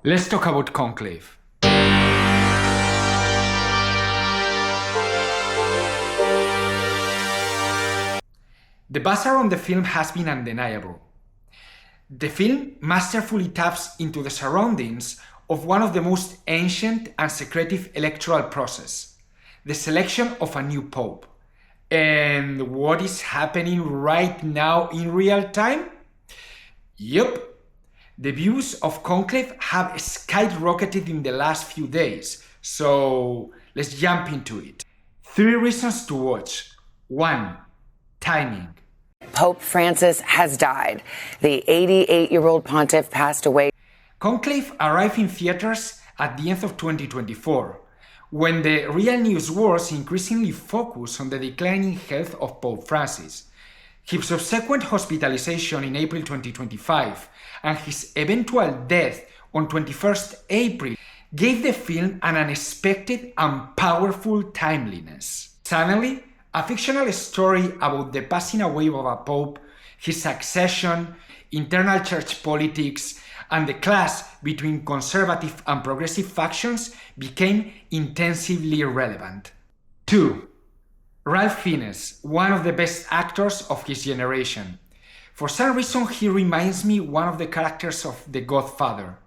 Let's talk about Conclave. The buzz around the film has been undeniable. The film masterfully taps into the surroundings of one of the most ancient and secretive electoral process, the selection of a new pope. And what is happening right now in real time? Yup. The views of Conclave have skyrocketed in the last few days, so let's jump into it. 3 reasons to watch. 1. Timing. Pope Francis has died. The 88-year-old pontiff passed away. Conclave arrived in theaters at the end of 2024, when the real news was increasingly focused on the declining health of Pope Francis. His subsequent hospitalization in April 2025 and his eventual death on 21st April gave the film an unexpected and powerful timeliness. Suddenly, a fictional story about the passing away of a pope, his succession, internal church politics, and the clash between conservative and progressive factions became intensively relevant. 2. Ralph Fiennes, one of the best actors of his generation. For some reason, he reminds me one of the characters of The Godfather.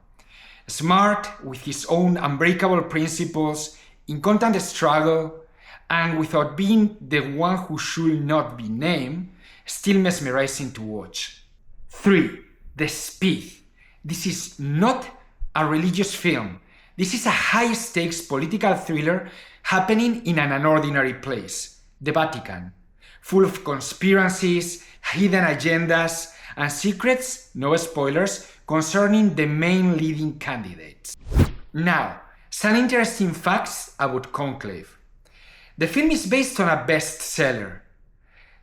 Smart, with his own unbreakable principles, in constant struggle, and without being the one who should not be named, still mesmerizing to watch. 3. The speed. This is not a religious film. This is a high-stakes political thriller happening in an unordinary place, the Vatican, full of conspiracies, hidden agendas, and secrets, no spoilers, concerning the main leading candidates. Now, some interesting facts about Conclave. The film is based on a bestseller.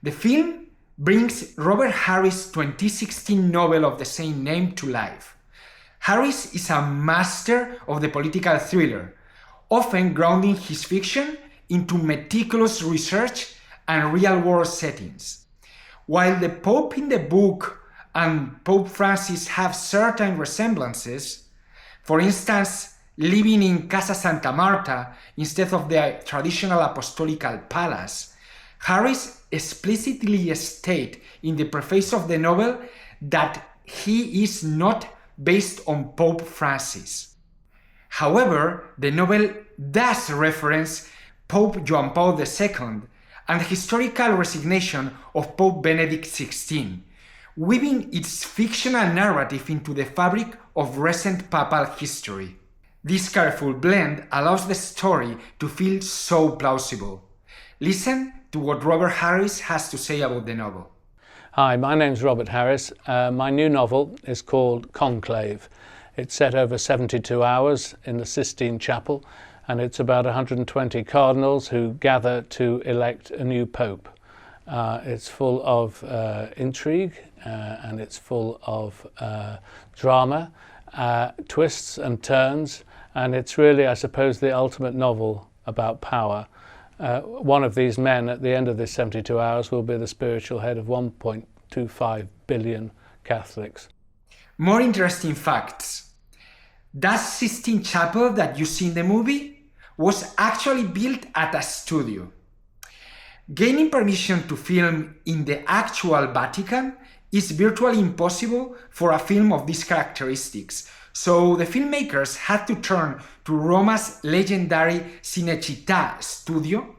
The film brings Robert Harris' 2016 novel of the same name to life. Harris is a master of the political thriller, often grounding his fiction into meticulous research and real-world settings. While the Pope in the book and Pope Francis have certain resemblances, for instance, living in Casa Santa Marta instead of the traditional apostolical palace, Harris explicitly states in the preface of the novel that he is not based on Pope Francis. However, the novel does reference Pope John Paul II and the historical resignation of Pope Benedict XVI, weaving its fictional narrative into the fabric of recent papal history. This careful blend allows the story to feel so plausible. Listen to what Robert Harris has to say about the novel. Hi, my name's Robert Harris. My new novel is called Conclave. It's set over 72 hours in the Sistine Chapel, and it's about 120 cardinals who gather to elect a new pope. It's full of intrigue and it's full of drama, twists and turns, and it's really, I suppose, the ultimate novel about power. One of these men at the end of this 72 hours will be the spiritual head of 1.25 billion Catholics. More interesting facts. That Sistine Chapel that you see in the movie was actually built at a studio. Gaining permission to film in the actual Vatican is virtually impossible for a film of these characteristics, so the filmmakers had to turn to Roma's legendary Cinecittà studio,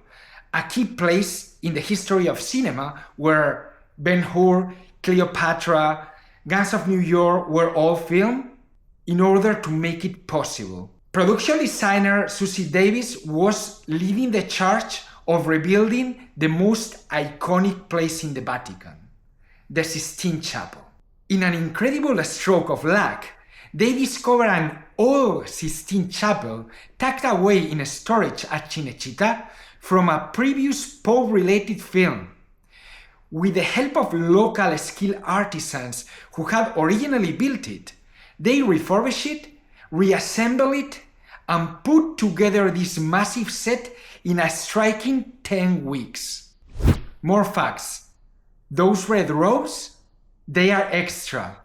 a key place in the history of cinema where Ben-Hur, Cleopatra, Guns of New York were all filmed, in order to make it possible. Production designer Susie Davis was leading the charge of rebuilding the most iconic place in the Vatican, the Sistine Chapel. In an incredible stroke of luck, they discovered an old Sistine Chapel tucked away in storage at Cinecittà from a previous Pope-related film. With the help of local skilled artisans who had originally built it, they refurbished it, reassembled it, and put together this massive set in a striking 10 weeks. More facts. Those red robes, they are extra.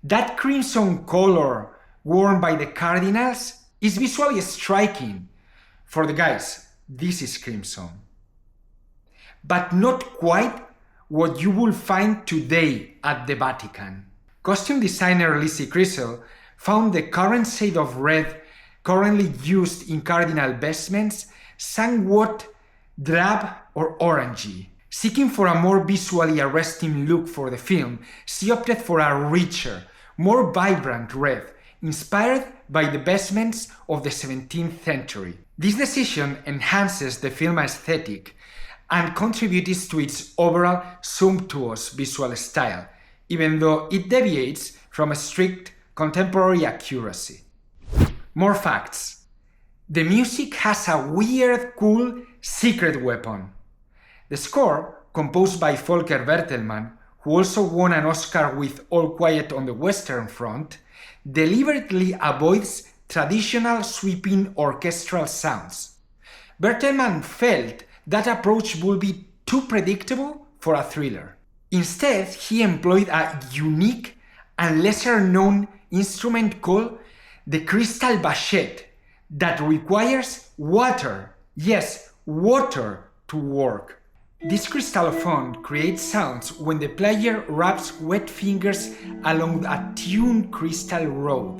That crimson color worn by the cardinals is visually striking. For the guys, this is crimson. But not quite what you will find today at the Vatican. Costume designer Lizzie Crisel found the current shade of red currently used in cardinal vestments somewhat drab or orangey. Seeking for a more visually arresting look for the film, she opted for a richer, more vibrant red, inspired by the vestments of the 17th century. This decision enhances the film aesthetic and contributes to its overall sumptuous visual style, even though it deviates from a strict contemporary accuracy. More facts. The music has a weird, cool, secret weapon. The score, composed by Volker Bertelmann, who also won an Oscar with All Quiet on the Western Front, deliberately avoids traditional sweeping orchestral sounds. Bertelmann felt that approach would be too predictable for a thriller. Instead, he employed a unique and lesser-known instrument called the cristal baschet that requires water, yes, water, to work. This crystallophone creates sounds when the player rubs wet fingers along a tuned crystal rod.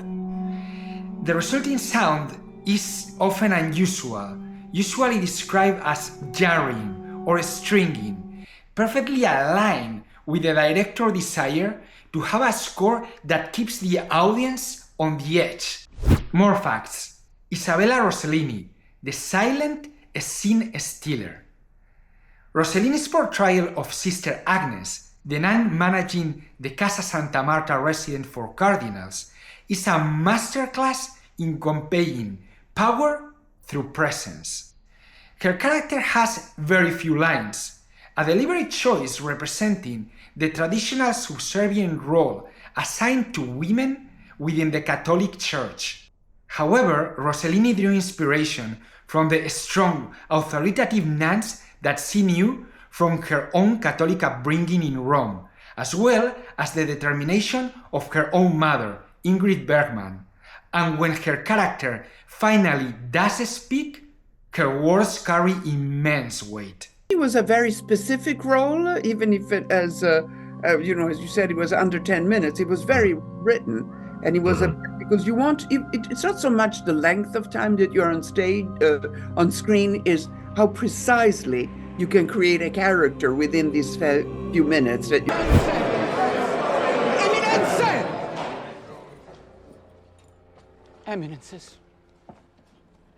The resulting sound is often unusual, usually described as jarring or stringing, perfectly aligned with the director's desire to have a score that keeps the audience on the edge. More facts. Isabella Rossellini, the silent scene stealer. Rossellini's portrayal of Sister Agnes, the nun managing the Casa Santa Marta residence for cardinals, is a masterclass in conveying power through presence. Her character has very few lines, a deliberate choice representing the traditional subservient role assigned to women within the Catholic Church. However, Rossellini drew inspiration from the strong, authoritative nuns that she knew from her own Catholic upbringing in Rome, as well as the determination of her own mother, Ingrid Bergman. And when her character finally does speak, her words carry immense weight. It was a very specific role, even if it, as you said, it was under 10 minutes. It was very written, and it was because you want. It's not so much the length of time that you're on stage, on screen, is how precisely you can create a character within these few minutes. That Eminences,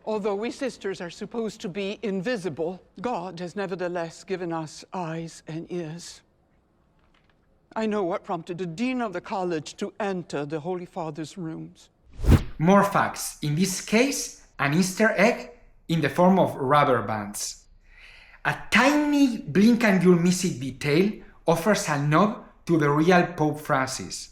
although we sisters are supposed to be invisible, God has nevertheless given us eyes and ears. I know what prompted the dean of the college to enter the Holy Father's rooms. More facts, in this case, an Easter egg in the form of rubber bands. A tiny blink and you'll miss it detail offers a nod to the real Pope Francis.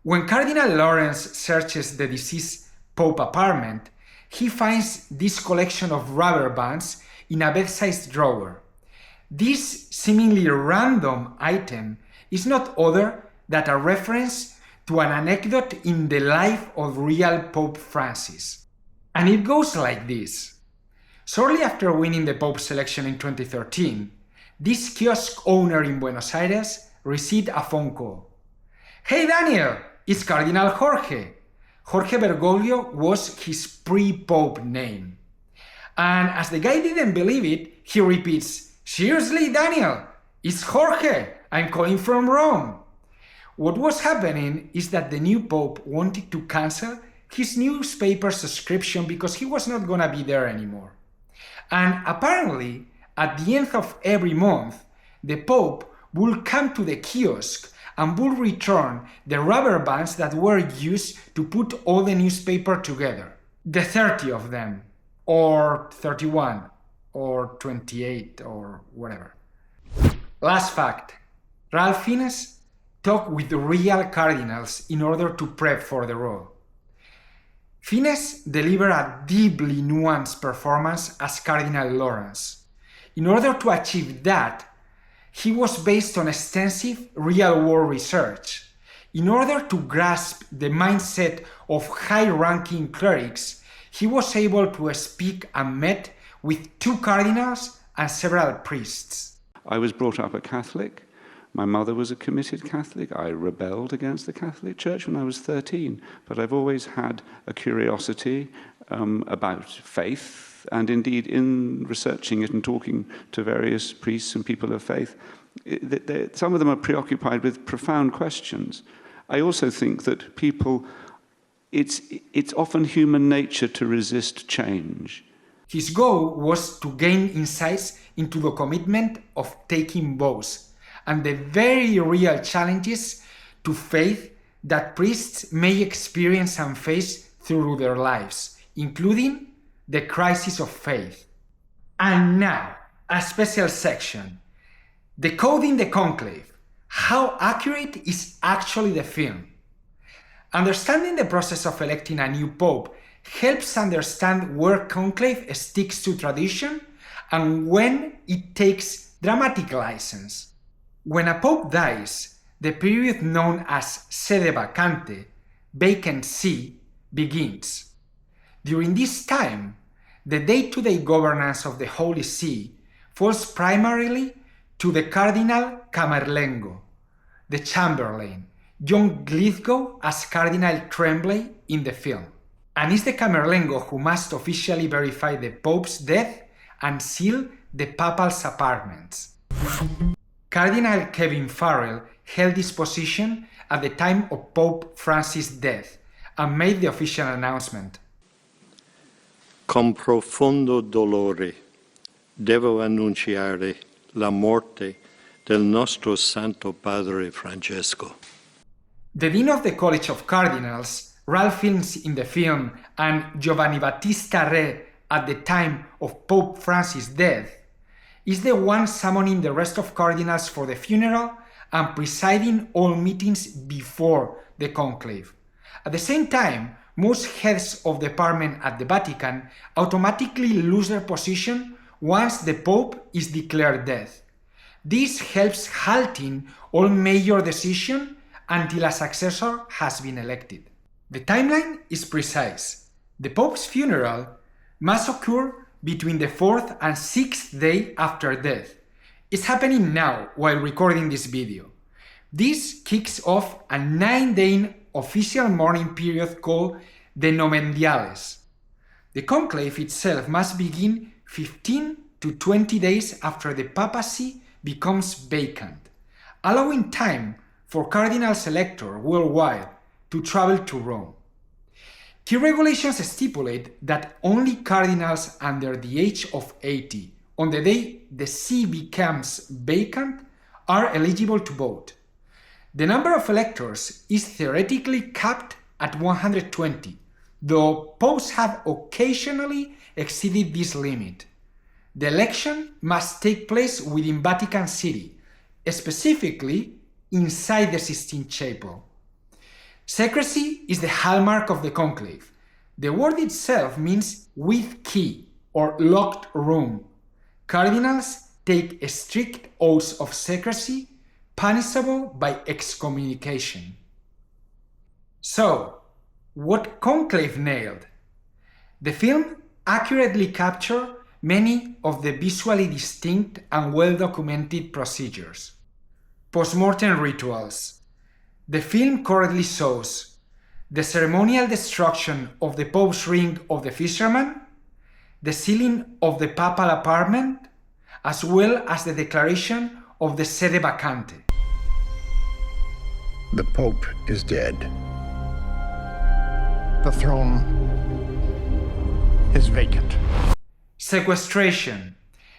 When Cardinal Lawrence searches the deceased Pope apartment, he finds this collection of rubber bands in a bedside drawer. This seemingly random item is not other than a reference to an anecdote in the life of real Pope Francis. And it goes like this. Shortly after winning the Pope's election in 2013, this kiosk owner in Buenos Aires received a phone call. "Hey Daniel, it's Cardinal Jorge." Jorge Bergoglio was his pre-Pope name. And as the guy didn't believe it, he repeats, "Seriously, Daniel? It's Jorge. I'm calling from Rome." What was happening is that the new Pope wanted to cancel his newspaper subscription because he was not gonna be there anymore. And apparently, at the end of every month, the Pope will come to the kiosk and will return the rubber bands that were used to put all the newspaper together. The 30 of them, or 31, or 28, or whatever. Last fact. Ralph Fiennes talked with the real cardinals in order to prep for the role. Fiennes delivered a deeply nuanced performance as Cardinal Lawrence. In order to achieve that, he was based on extensive real-world research. In order to grasp the mindset of high-ranking clerics, he was able to speak and met with 2 cardinals and several priests. I was brought up a Catholic. My mother was a committed Catholic. I rebelled against the Catholic Church when I was 13, but I've always had a curiosity about faith, and indeed in researching it and talking to various priests and people of faith, some of them are preoccupied with profound questions. I also think that people, it's often human nature to resist change. His goal was to gain insights into the commitment of taking vows and the very real challenges to faith that priests may experience and face through their lives, including the crisis of faith. And now, a special section, Decoding the Conclave. How accurate is actually the film? Understanding the process of electing a new pope helps understand where conclave sticks to tradition and when it takes dramatic license. When a pope dies, the period known as sede vacante, vacant see, begins. During this time, the day-to-day governance of the Holy See falls primarily to the Cardinal Camerlengo, the Chamberlain, John Lithgow as Cardinal Tremblay in the film. And it's the Camerlengo who must officially verify the Pope's death and seal the papal's apartments. Cardinal Kevin Farrell held this position at the time of Pope Francis' death and made the official announcement. Con profondo dolore devo annunciare la morte del nostro Santo Padre Francesco. The Dean of the College of Cardinals, Ralph Fiennes in the film, and Giovanni Battista Re at the time of Pope Francis' death, is the one summoning the rest of cardinals for the funeral and presiding all meetings before the conclave. At the same time, most heads of department at the Vatican automatically lose their position once the Pope is declared dead. This helps halting all major decisions until a successor has been elected. The timeline is precise. The Pope's funeral must occur between the 4th and 6th day after death. It's happening now while recording this video. This kicks off a 9-day official mourning period called the Nomendiales. The conclave itself must begin 15 to 20 days after the papacy becomes vacant, allowing time for cardinals elector worldwide to travel to Rome. Key regulations stipulate that only cardinals under the age of 80, on the day the see becomes vacant, are eligible to vote. The number of electors is theoretically capped at 120, though popes have occasionally exceeded this limit. The election must take place within Vatican City, specifically inside the Sistine Chapel. Secrecy is the hallmark of the conclave. The word itself means with key or locked room. Cardinals take strict oaths of secrecy, punishable by excommunication. So, what conclave nailed? The film accurately captured many of the visually distinct and well-documented procedures. Postmortem rituals. The film correctly shows the ceremonial destruction of the Pope's ring of the fisherman, the sealing of the papal apartment, as well as the declaration of the sede vacante. The Pope is dead. The throne is vacant. Sequestration.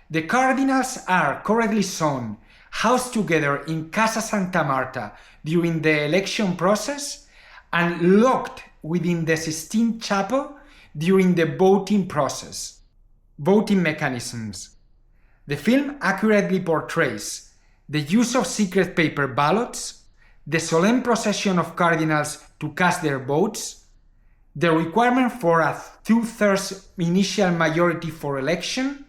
The cardinals are correctly shown housed together in Casa Santa Marta during the election process and locked within the Sistine Chapel during the voting process. Voting mechanisms. The film accurately portrays the use of secret paper ballots, the solemn procession of cardinals to cast their votes, the requirement for a 2/3 initial majority for election,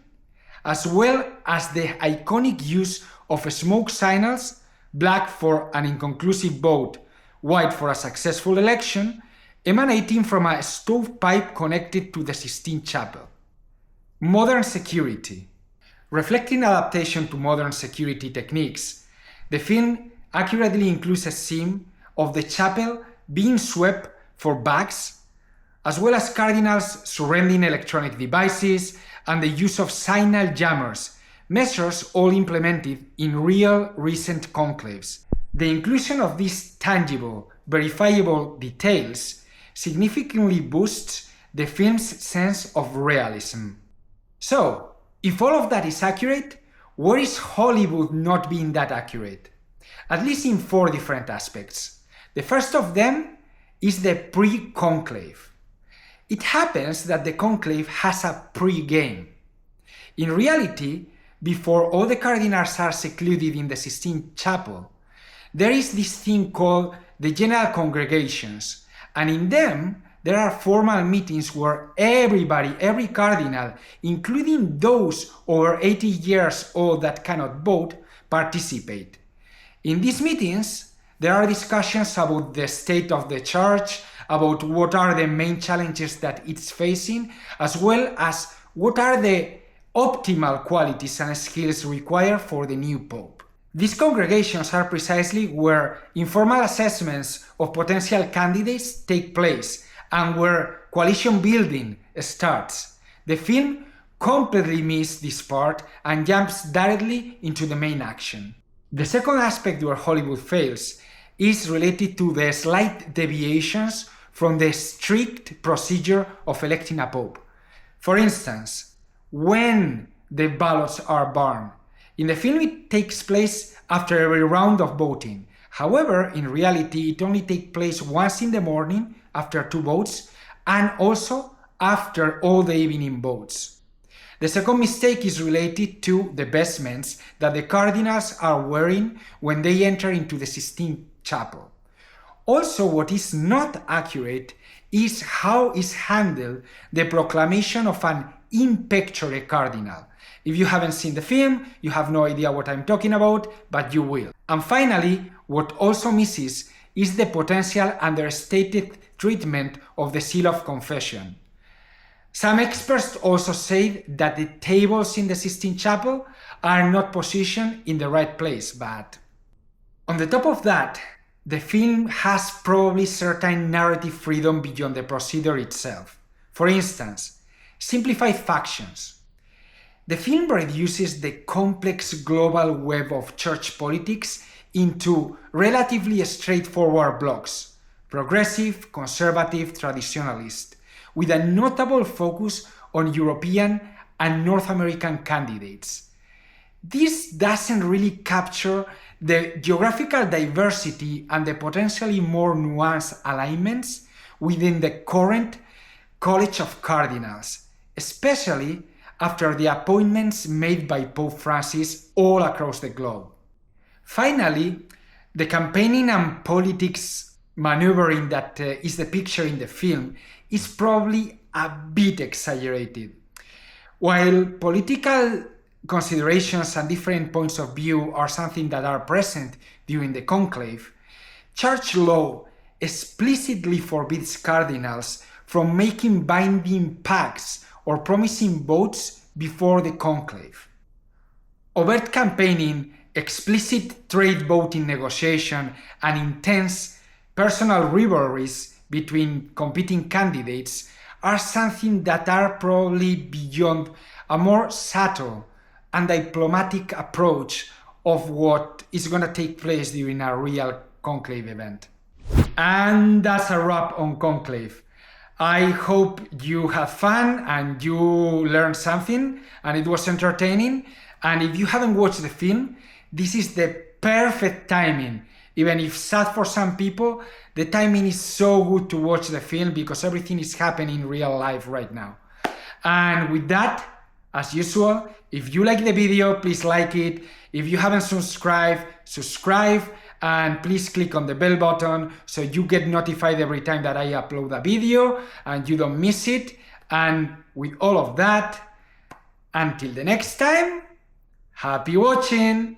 as well as the iconic use of smoke signals, black for an inconclusive vote, white for a successful election, emanating from a stovepipe connected to the Sistine Chapel. Modern security. Reflecting adaptation to modern security techniques, the film accurately includes a scene of the chapel being swept for bugs, as well as cardinals surrendering electronic devices and the use of signal jammers, measures all implemented in real recent conclaves. The inclusion of these tangible, verifiable details significantly boosts the film's sense of realism. So, if all of that is accurate, where is Hollywood not being that accurate? At least in 4 different aspects. The first of them is the pre-conclave. It happens that the conclave has a pre-game. In reality, before all the cardinals are secluded in the Sistine Chapel, there is this thing called the General Congregations, and in them there are formal meetings where everybody, every cardinal, including those over 80 years old that cannot vote, participate. In these meetings, there are discussions about the state of the church, about what are the main challenges that it's facing, as well as what are the optimal qualities and skills required for the new pope. These congregations are precisely where informal assessments of potential candidates take place and where coalition building starts. The film completely misses this part and jumps directly into the main action. The second aspect where Hollywood fails is related to the slight deviations from the strict procedure of electing a pope. For instance, when the ballots are burned. In the film it takes place after every round of voting. However, in reality it only takes place once in the morning after 2 votes and also after all the evening votes. The second mistake is related to the vestments that the cardinals are wearing when they enter into the Sistine Chapel. Also, what is not accurate is how is handled the proclamation of an in pectore cardinal. If you haven't seen the film, you have no idea what I'm talking about, but you will. And finally, what also misses is the potential understated treatment of the seal of confession. Some experts also say that the tables in the Sistine Chapel are not positioned in the right place, but on the top of that, the film has probably certain narrative freedom beyond the procedure itself. For instance, simplified factions. The film reduces the complex global web of church politics into relatively straightforward blocks: progressive, conservative, traditionalist, with a notable focus on European and North American candidates. This doesn't really capture the geographical diversity and the potentially more nuanced alignments within the current College of Cardinals, especially after the appointments made by Pope Francis all across the globe. Finally, the campaigning and politics maneuvering that is the picture in the film is probably a bit exaggerated. While political considerations and different points of view are something that are present during the conclave, church law explicitly forbids cardinals from making binding pacts or promising votes before the conclave. Overt campaigning, explicit trade voting negotiation, and intense personal rivalries between competing candidates are something that are probably beyond a more subtle and diplomatic approach of what is going to take place during a real conclave event. And that's a wrap on conclave. I hope you had fun and you learned something and it was entertaining. And if you haven't watched the film, this is the perfect timing. Even if sad for some people, the timing is so good to watch the film because everything is happening in real life right now. And with that, as usual, if you like the video, please like it. If you haven't subscribed, subscribe. And please click on the bell button so you get notified every time that I upload a video and you don't miss it. And with all of that, until the next time, happy watching!